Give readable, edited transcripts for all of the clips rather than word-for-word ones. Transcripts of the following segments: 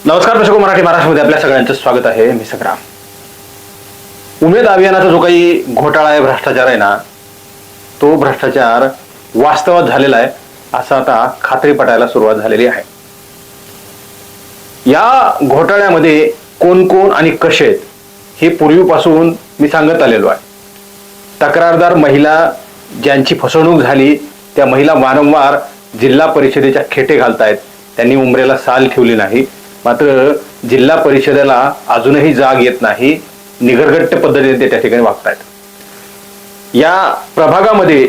नमस्कार दर्शक, मराठी महाराष्ट्रामध्ये आपल्या सगळ्यांचं स्वागत आहे. मी संग्राम. उमेद अभियानाचा जो काही घोटाळा आहे, भ्रष्टाचार आहे ना, तो भ्रष्टाचार वास्तवात झालेला आहे असं आता खात्री पटायला सुरुवात झालेली आहे. या घोटाळ्यामध्ये कोण कोण आणि कसे आहेत हे पूर्वीपासून मी सांगत आलेलो आहे. तक्रारदार महिला ज्यांची फसवणूक झाली त्या महिला वारंवार जिल्हा परिषदेच्या खेटे घालतायत. त्यांनी उमरेला साल ठेवली नाही, मात्र जिल्हा परिषदेला अजूनही जाग येत नाही. निगरगट्ट पद्धतीने ते त्या ठिकाणी वागतायत. या प्रभागामध्ये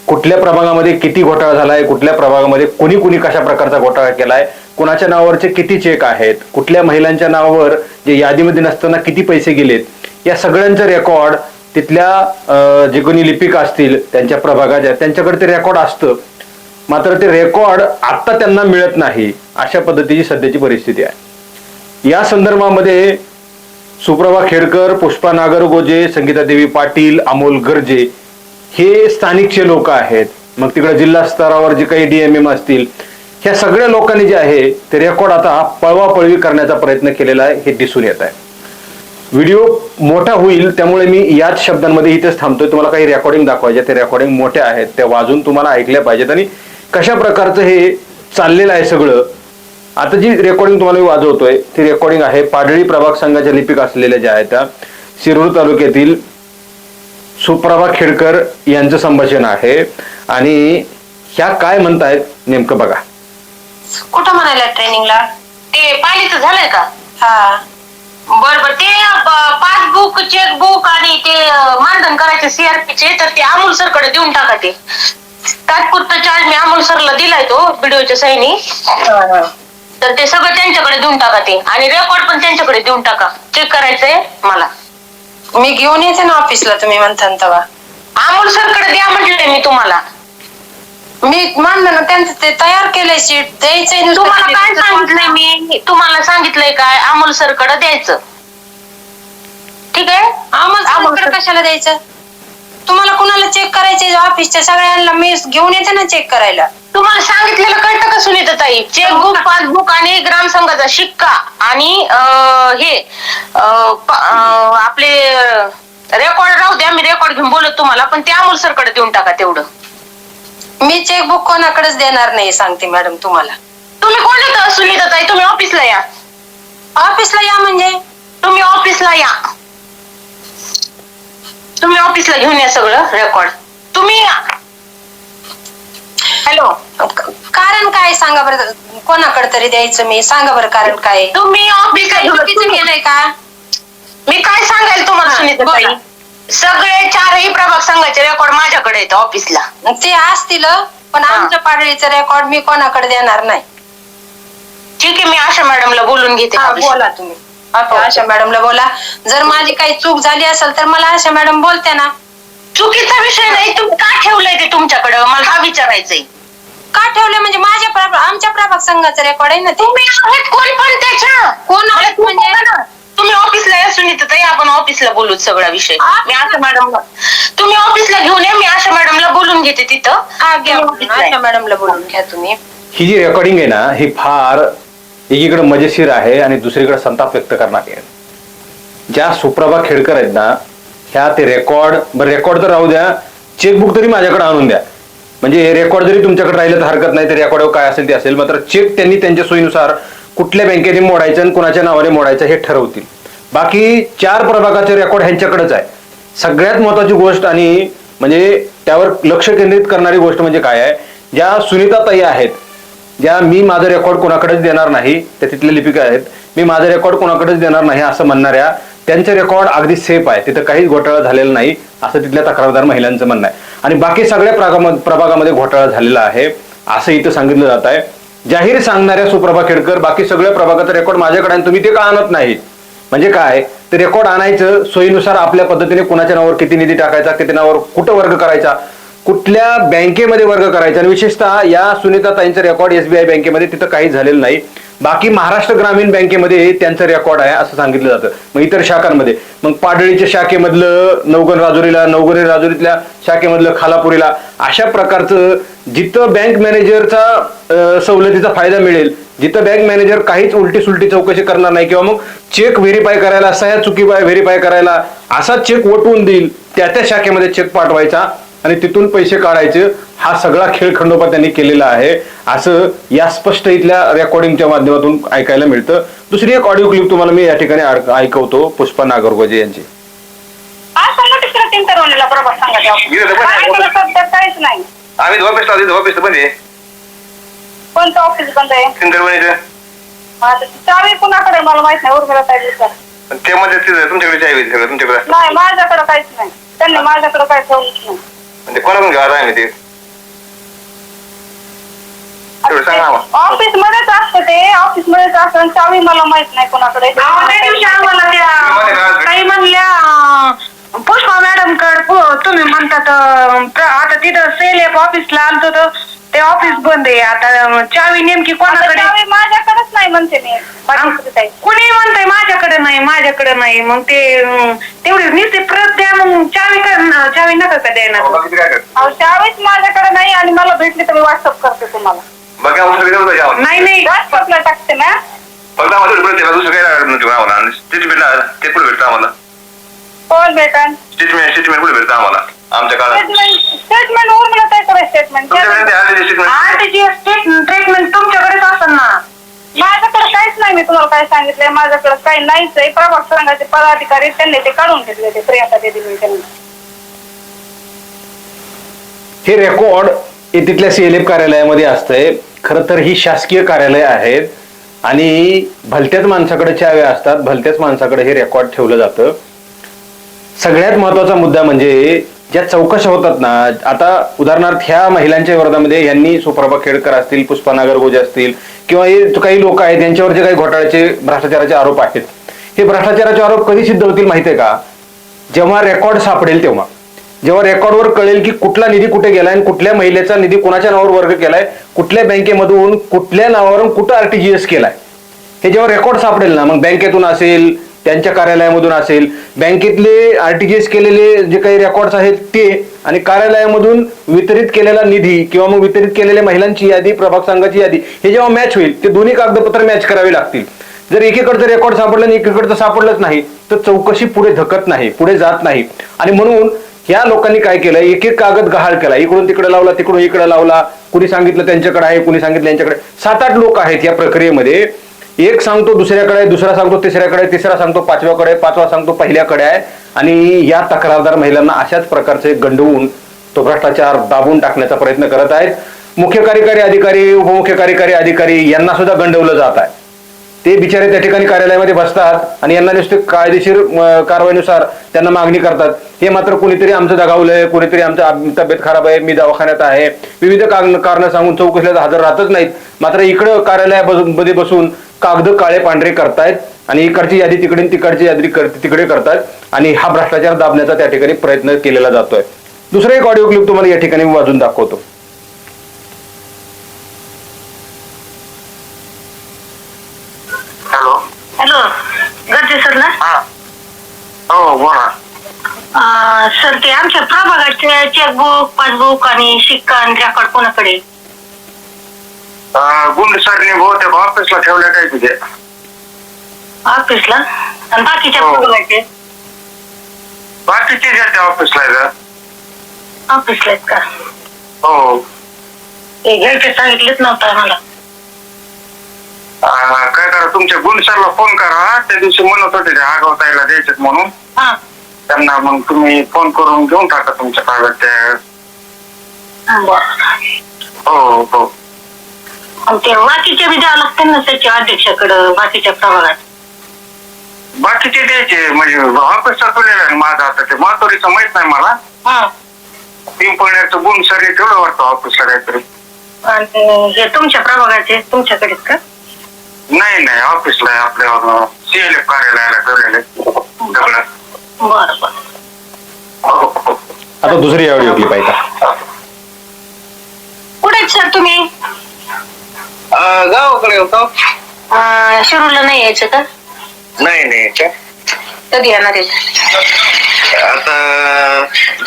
कुठल्या प्रभागामध्ये किती घोटाळा झालाय, कुठल्या प्रभागामध्ये कोणी कुणी कशा प्रकारचा घोटाळा केलाय, कुणाच्या नावावरचे किती चेक आहेत, कुठल्या महिलांच्या नावावर जे यादीमध्ये नसताना किती पैसे गेलेत, या सगळ्यांचं रेकॉर्ड तिथल्या जे कोणी लिपिक असतील त्यांच्या प्रभागाच्या त्यांच्याकडे ते रेकॉर्ड असतं. मात्र ते रेकॉर्ड आत्ता त्यांना मिळत नाही. अशा पद्धतीची सध्याची परिस्थिती आहे. या संदर्भामध्ये सुप्रभा खेडकर, पुष्पा नागरगोजे, संगीता देवी पाटील, अमोल गर्जे हे स्थानिकचे लोक आहेत. मग तिकडे जिल्हा स्तरावर जे काही DMM असतील, ह्या सगळ्या लोकांनी जे आहे ते रेकॉर्ड आता पळवापळवी करण्याचा प्रयत्न केलेला आहे हे दिसून येत आहे. व्हिडिओ मोठा होईल त्यामुळे मी याच शब्दांमध्ये इथेच थांबतोय. तुम्हाला काही रेकॉर्डिंग दाखवायचे, ते रेकॉर्डिंग मोठ्या आहेत, त्या वाजून तुम्हाला ऐकल्या पाहिजेत आणि कशा प्रकारचं हे चाललेलं आहे सगळं. आता जी रेकॉर्डिंग तुम्हाला मी वाजवतोय ती रेकॉर्डिंग आहे पाडळी प्रभाग संघाच्या लिपिक असलेल्या ज्या आहेत त्या शिरूर तालुक्यातील सुप्रभा खेडकर यांचं संभाषण आहे. आणि ह्या काय म्हणतायत नेमकं बघा. कुठं म्हणायला ट्रेनिंगला? ते पालीचं झालंय का? हा बर ते पासबुक, चेकबुक आणि ते मानधन करायचे CRP तर ते अमोल सरकडे देऊन टाका. ते तात्पुरता चार्ज मी अमोल सरला दिलाय, तो व्हिडिओच्या सहीनी. तर ते सगळं त्यांच्याकडे देऊन टाका. ते आणि रेकॉर्ड पण त्यांच्याकडे देऊन टाका. चेक करायचंय मला. मी घेऊन येते ना ऑफिसला, तुम्ही म्हणता तेव्हा. अमोल सरकडे द्या म्हटलंय मी तुम्हाला. मी मानलं ना त्यांचं, ते तयार केलंय शीट द्यायचंय. तुम्हाला काय सांगितलंय मी? तुम्हाला सांगितलंय काय? अमोल सरकडे द्यायचं. ठीक आहे. अमोल कशाला द्यायचं? तुम्हाला कुणाला चेक करायचे? ऑफिसच्या सगळ्यांना मी घेऊन येते ना चेक करायला. तुम्हाला सांगितलेलं कळतं का सुनीताताई? चेकबुक, पासबुक आणि ग्रामसंघाचा शिक्का आणि हे आपले रेकॉर्ड राहू द्या. मी रेकॉर्ड घेऊन बोलत तुम्हाला, पण ते अमोल सरकडे देऊन टाका तेवढं. मी चेकबुक कोणाकडेच देणार नाही सांगते मॅडम तुम्हाला. तुम्ही कोण येतं सुनीताताई? तुम्ही ऑफिसला या. ऑफिसला या म्हणजे? तुम्ही ऑफिसला या. तुम्ही ऑफिसला घेऊन या सगळं रेकॉर्ड. तुम्ही या. हॅलो, कारण काय सांगा बरं? कोणाकडे तरी द्यायचं मी? सांगा बरं कारण काय? तुम्ही ऑफिसला केलंय का? मी काय सांगायला तुम्हाला सुनीताताई? सगळे चारही प्रभाग संघाचे रेकॉर्ड माझ्याकडे येतं ऑफिसला. ते असतील, पण आमच्या पाडळीचं रेकॉर्ड मी कोणाकडे देणार नाही. ठीक आहे, मी आशा मॅडमला बोलून घेते. बोला तुम्ही आशा मॅडमला बोला. जर माझी काही चूक झाली असेल तर मला आशा मॅडम बोलते ना. चुकीचा विषय नाही. तुम्ही का ठेवलंय ते तुमच्याकडं? मला हा विचारायचंय. का ठेवलं म्हणजे? आमच्या प्रभाग संघाचं रेकॉर्ड आहे ना. तुम्ही आहेत कोण पण त्याच्या? कोण आहेत म्हणजे? तुम्ही ऑफिसला या सुनीताताई, आपण ऑफिसला बोलू सगळा विषय. मी आशा मॅडमला, तुम्ही ऑफिसला घेऊन या. मी आशा मॅडमला बोलून घेते तिथं. आशा मॅडमला बोलून घ्या तुम्ही. ही जी रेकॉर्डिंग आहे ना, ही फार एकीकडे मजेशीर आहे आणि दुसरीकडे संताप व्यक्त करणारी आहे. ज्या सुप्रभा खेडकर आहेत ना, ह्या ते रेकॉर्ड तर राहू द्या, चेकबुक तरी माझ्याकडे आणून द्या. म्हणजे रेकॉर्ड जरी तुमच्याकडे राहिलं तर हरकत नाही, ते रेकॉर्ड काय असेल ते असेल. मात्र चेक त्यांनी त्यांच्या सोयीनुसार कुठल्या बँकेने मोडायचं आणि कुणाच्या नावाने मोडायचं हे ठरवतील. बाकी 4 प्रभागाचे रेकॉर्ड ह्यांच्याकडेच आहे. सगळ्यात महत्वाची गोष्ट आणि म्हणजे त्यावर लक्ष केंद्रित करणारी गोष्ट म्हणजे काय आहे, ज्या सुनीताताई आहेत, ज्या मी माझं रेकॉर्ड कोणाकडेच देणार नाही, त्या तिथले लिपिका आहेत, मी माझं रेकॉर्ड कोणाकडेच देणार नाही असं म्हणणाऱ्या, त्यांचे रेकॉर्ड अगदी सेफ आहे. तिथं काहीच घोटाळा झालेला नाही असं तिथल्या तक्रारदार महिलांचं म्हणणं आहे. आणि बाकी सगळ्या प्रभागामध्ये घोटाळा झालेला आहे असं इथं सांगितलं जात आहे. जाहीर सांगणाऱ्या सुप्रभा खेडकर, बाकी सगळ्या प्रभागाचं रेकॉर्ड माझ्याकडे आहे, तुम्ही ते का आणत नाही? म्हणजे काय, ते रेकॉर्ड आणायचं, सोयीनुसार आपल्या पद्धतीने कुणाच्या नावावर किती निधी टाकायचा, किती नावावर कुठं वर्ग करायचा, कुठल्या बँकेमध्ये वर्ग करायचा. आणि विशेषतः या सुनीताताईंचं रेकॉर्ड SBI बँकेमध्ये तिथं काही झालेलं नाही. बाकी महाराष्ट्र ग्रामीण बँकेमध्ये त्यांचं रेकॉर्ड आहे असं सांगितलं जातं. मग इतर शाखांमध्ये मग पाडळीच्या शाखेमधलं नवगण राजुरीला, नवगण राजुरीतल्या शाखेमधलं खालापुरीला, अशा प्रकारचं जिथं बँक मॅनेजरचा सवलतीचा फायदा मिळेल, जिथं बँक मॅनेजर काहीच उलटी सुलटी चौकशी करणार नाही किंवा मग चेक व्हेरीफाय करायला, सह्या चुकी व्हेरीफाय करायला असा चेक वटवून देईल त्या शाखेमध्ये चेक पाठवायचा आणि तिथून पैसे काढायचे. हा सगळा खेळ खंडोबा त्यांनी केलेला आहे असं या स्पष्ट इथल्या रेकॉर्डिंगच्या माध्यमातून ऐकायला मिळतं. दुसरी एक ऑडिओ क्लिप तुम्हाला मी या ठिकाणी ऐकवतो पुष्पा नागरगोजे यांची. काहीच नाही. आम्ही ऑफिस बंद आहे. कोणतं ऑफिस बंद आहे? सिंदरवाडीचं. चावी कुणाकडे मला माहित नाही. उर्मिला ताई ते मध्ये तुमच्याकडे चावी सगळं तुमच्याकडे नाही. माझ्याकडे काहीच नाही. त्यांनी माझ्याकडे काय ठेवलंच नाही. म्हणजे कोणाकडून घ्यावं आहे ते सांगा. ऑफिस मध्येच असतं ते. ऑफिस मध्येच असतं. चावी मला माहित नाही कोणाकडे. त्या दिवशी आम्हाला त्या काही म्हणल्या पुष्पा मॅडम कडे तुम्ही म्हणतात आता तिथं सेल ऑफिसला आलतो तर ते ऑफिस बंद आहे. आता चावी नेमकी कोणाकडे? चावी माझ्याकडेच नाही म्हणते मी. कुणी म्हणतंय माझ्याकडे नाही, माझ्याकडे नाही. मग ते तेवढी नुसती प्रत द्या. मग चावी नका का द्यायला? चावीच माझ्याकडे नाही आणि मला भेटली तर मी व्हॉट्सअप करते तुम्हाला. नाही नाही व्हॉट्सअपला टाकते ना. कोण भेटा? स्टेटमेंट कुठे भेटतं आम्हाला आमच्या काळात? स्टेटमेंट उर्मिला काय करायचं? स्टेटमेंट ट्रीटमेंट तुमच्याकडेच असेल ना. माझ्याकडे काहीच नाही. मी तुम्हाला काय सांगितलंय, माझ्याकडे काही नाहीच आहे. प्रभाग संघाचे पदाधिकारी त्यांनी ते काढून घेतले. ते प्रियंका देवी त्यांनी हे रेकॉर्ड हे तिथल्या CLF कार्यालयामध्ये असतंय. खरं तर ही शासकीय कार्यालय आहेत आणि भलत्याच माणसाकडे चाव्या असतात, भलत्याच माणसाकडे हे रेकॉर्ड ठेवलं जातं. सगळ्यात महत्वाचा मुद्दा म्हणजे ज्या चौकशा होतात ना, आता उदाहरणार्थ ह्या महिलांच्या विरोधामध्ये यांनी सुप्रभा खेडकर असतील, पुष्पा नागरगोजे असतील किंवा हे काही लोक आहेत यांच्यावर जे काही घोटाळ्याचे भ्रष्टाचाराचे आरोप आहेत, हे भ्रष्टाचाराचे आरोप कधी सिद्ध होतील माहिती आहे का? जेव्हा रेकॉर्ड सापडेल तेव्हा. जेव्हा रेकॉर्डवर कळेल की कुठला निधी कुठे गेलाय आणि कुठल्या महिलेचा निधी कुणाच्या नावावर वर्ग केलाय, कुठल्या बँकेमधून कुठल्या नावावरून कुठं RTGS केलाय, हे जेव्हा रेकॉर्ड सापडेल ना, मग बँकेतून असेल, त्यांच्या कार्यालयामधून असेल, बँकेतले RTGS केलेले जे काही रेकॉर्ड्स आहेत ते आणि कार्यालयामधून वितरित केलेला निधी किंवा मग वितरित केलेल्या महिलांची यादी, प्रभाग संघाची यादी, हे जेव्हा मॅच होईल ते दोन्ही कागदपत्र मॅच करावी लागतील. जर एकीकडचं रेकॉर्ड सापडलं आणि एकीकडचं सापडलंच नाही तर चौकशी पुढे धकत नाही, पुढे जात नाही. आणि म्हणून या लोकांनी काय केलं, एक एक कागद गहाळ केला, इकडून तिकडे लावला, तिकडून इकडे लावला, कुणी सांगितलं त्यांच्याकडे आहे, कुणी सांगितलं यांच्याकडे. 7-8 लोक आहेत या प्रक्रियेमध्ये. एक सांगतो दुसऱ्याकडे आहे, दुसरा सांगतो तिसऱ्याकडे, तिसरा सांगतो पाचव्याकडे, पाचवा सांगतो पहिल्याकडे आहे. आणि या तक्रारदार महिलांना अशाच प्रकारचे गंडवून तो भ्रष्टाचार दाबून टाकण्याचा प्रयत्न करत आहेत. मुख्य कार्यकारी अधिकारी, उपमुख्य कार्यकारी अधिकारी यांना सुद्धा गंडवलं जात आहे. ते बिचारे त्या ठिकाणी कार्यालयामध्ये बसतात आणि यांना नुसते कायदेशीर कारवाईनुसार त्यांना मागणी करतात. हे मात्र कुणीतरी आमचं दगावलंय, कुणीतरी आमचं तब्येत खराब आहे, मी दवाखान्यात आहे, विविध कारण सांगून चौकशीला हजर राहतच नाहीत. मात्र इकडं कार्यालयामध्ये बसून कागद काळे पांढरे करतायत आणि इकडची यादी तिकडे, तिकडची यादी तिकडे करतायत आणि हा भ्रष्टाचार दाबण्याचा त्या ठिकाणी प्रयत्न केलेला जातोय. दुसरं एक ऑडिओ क्लिप तुम्हाला या ठिकाणी वाजून दाखवतो. हॅलो, गरजे सर ना? हो बोला. सर ते आमच्या प्रभागाचे चेकबुक, पासबुक आणि शिक्का आणि रेकॉर्ड कोणाकडे? गुंड सरने बहुतेक ऑफिसला ठेवल्या काय तुझे? ऑफिसला. आणि बाकीच्या प्रभागाचे? बाकीचे जाते ऑफिसला. ऑफिसला आहेत का? हो. ते घ्यायचे सांगितलेच नव्हतं मला. काय करा, तुमच्या गुंड सरला फोन करा. त्या दिवशी म्हणत होते आगाव ताईला द्यायचे म्हणून. त्यांना मग तुम्ही फोन करून घेऊन टाका तुमच्या कागद त्या. हो हो. ते बाकीचे बी द्यावं लागते ना त्याच्या अध्यक्षाकडं, बाकीच्या प्रभागात. बाकीचे द्यायचे म्हणजे ऑफिसचा तुलेला आहे माझा. आता ते मातोरीचं माहित नाही मला. पिंपळण्याचं गुंड सर तेवढं वाटतं ऑफिसला काहीतरी. आणि हे तुमच्या प्रभागाचे तुमच्याकडेच का? नाही नाही, ऑफिसला आहे आपल्या CLF कार्यालयाला ठेवलेले सगळं. बरं बरं. आता दुसरी ऑडिओ क्लिप ऐका. कुठे सर तुम्ही? गावाकडे होतो. शिरूरला नाही यायचं का? नाही का कधी येणार आहे? आता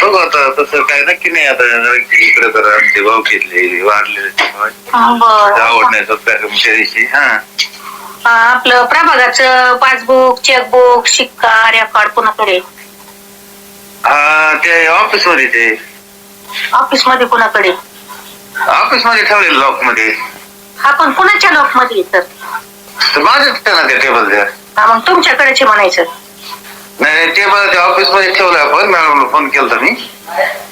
बघू आता तसं काय नक्की नाही. आता इकडे तर आमचे भाऊ घेतले वाढले बरं. आवडण्याच्या दिवशी. आपलं प्रभागाचं पासबुक, चेकबुक, शिक्का, रेकॉर्ड कुणाकडे? ते ऑफिस मध्ये ते ऑफिस मध्ये कुणाकडे? ऑफिस मध्ये ठेवलेलं लॉक मध्ये. आपण कुणाच्या लॉक मध्ये तर माझ्याच ना ते टेबल द्या. मग तुमच्याकडेच म्हणायचं. नाही टेबल ते ऑफिस मध्ये ठेवलं आपण. मॅडमला फोन केला मी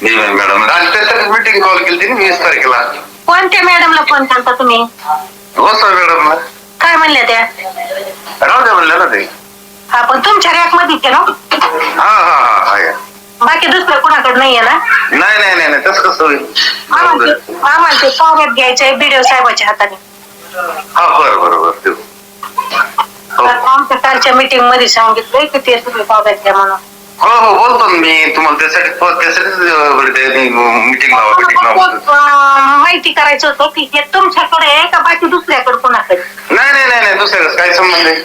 मॅडम आणि त्यासाठी मीटिंग कॉल केली 20 तारखेला. कोणत्या मॅडमला फोन केला तुम्ही? हो सर मॅडमला. काय म्हणल्या त्या? राहू द्या म्हणलं ना ते. पण तुमच्या रॅक मध्ये केलं? हा बाकी दुसरं कुणाकडे नाहीये ना? नाही तसं कसं होईल. आम्हाला ते पावऱ्यात घ्यायचंय बीडीओ साहेबाच्या हाताने. बरोबर. आमच्या कालच्या मीटिंग मध्ये सांगितलंय की ते सगळे पावऱ्यात घ्या म्हणून. हो बोलतो मी तुम्हाला त्यासाठीच मीटिंग लावा. माहिती करायचं होतं की हे तुमच्याकडे आहे का बाकी दुसऱ्याकडे कुणाकडे? नाही दुसऱ्याच काय संबंध आहे.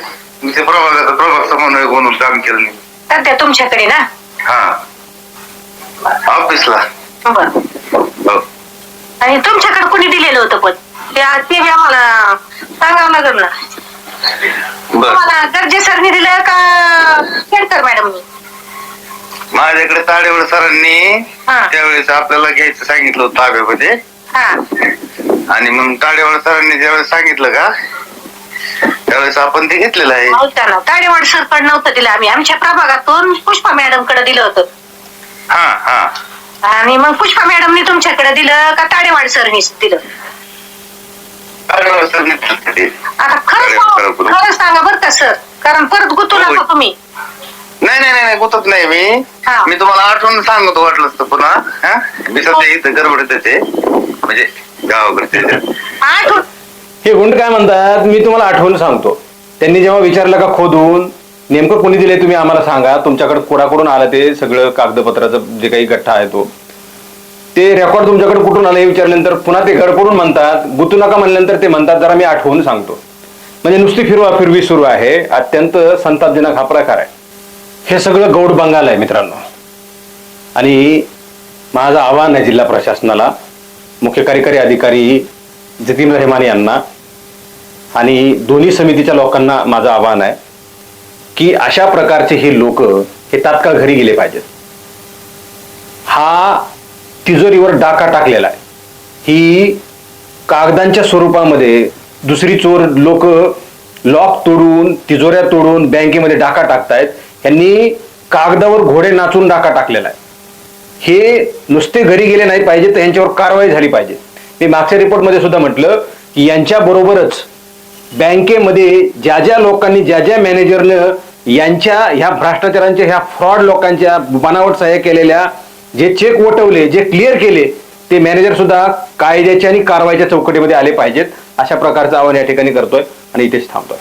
ते प्रभाग समन्वय म्हणून काम केलं नाही. सध्या तुमच्याकडे ना? ऑफिसला. बरं. आणि तुमच्याकडे कोणी दिलेलं होतं पण ते आम्हाला सांगावं लागेल ना. तुम्हाला गर्जे सरनी दिलं का केळकर मॅडमनी? माझ्याकडे ताडेवड सरांनी त्यावेळेस आपल्याला घ्यायचं सांगितलं होतं ताब्यामध्ये. आणि मग ताडेवड सरांनी ज्यावेळेस सांगितलं का त्यावेळेस आपण ते घेतलेलं आहे. ताडेवाड सर कडे नव्हतं दिलं आम्ही. आमच्या प्रभागातून पुष्पा मॅडम कडे दिलं होतं. आणि मग पुष्पा मॅडमनी तुमच्याकडे दिलं का ताडेवाड सरनी दिलं? आता खरं सांगा बरं का सर, कारण परत गुतू नका तुम्ही. नाही गुतत नाही मी तुम्हाला आठवण सांगतो वाटलंच तर पुन्हा. मी सध्या इथं गडबडत ते म्हणजे गावाकडे. हे गुंड काय म्हणतात, मी तुम्हाला आठवण सांगतो. त्यांनी जेव्हा विचारलं का खोदून नेमकं कोणी दिले तुम्ही आम्हाला सांगा, तुमच्याकडे कोणाकडून आलं ते सगळं कागदपत्राचं जे काही गठ्ठा आहे तो, ते रेकॉर्ड तुमच्याकडे कुठून आलं हे विचारल्यानंतर पुन्हा ते गडपडून म्हणतात, गुतू नका म्हणल्यानंतर ते म्हणतात जरा मी आठवून सांगतो. म्हणजे नुसती फिरवी सुरू आहे. अत्यंत संतापजनक हा प्रकार आहे. हे सगळं गौड बंगाल आहे मित्रांनो. आणि माझं आव्हान आहे जिल्हा प्रशासनाला, मुख्य कार्यकारी अधिकारी जतीन रहमान यांना आणि दोन्ही समितीच्या लोकांना माझं आव्हान आहे की अशा प्रकारचे हे लोक हे तात्काळ घरी गेले पाहिजेत. हा तिजोरीवर डाका टाकलेला आहे. ही कागदांच्या स्वरूपामध्ये दुसरी चोर लोक लॉक तोडून तिजोऱ्या तोडून बँकेमध्ये डाका टाकतायत. यांनी कागदावर घोडे नाचून डाका टाकलेला आहे. हे नुसते घरी गेले नाही पाहिजे, तर यांच्यावर कारवाई झाली पाहिजे. मी मागच्या रिपोर्टमध्ये सुद्धा म्हटलं की यांच्या बरोबरच बँकेमध्ये ज्या लोकांनी ज्या मॅनेजरनं यांच्या ह्या भ्रष्टाचारांच्या ह्या फ्रॉड लोकांच्या बनावट सह्या केलेल्या जे चेक वटवले, जे क्लिअर केले, ते मॅनेजर सुद्धा कायद्याच्या आणि कारवाईच्या चौकटीमध्ये आले पाहिजेत. अशा प्रकारचं आव्हान या ठिकाणी करतोय आणि इथेच थांबतोय.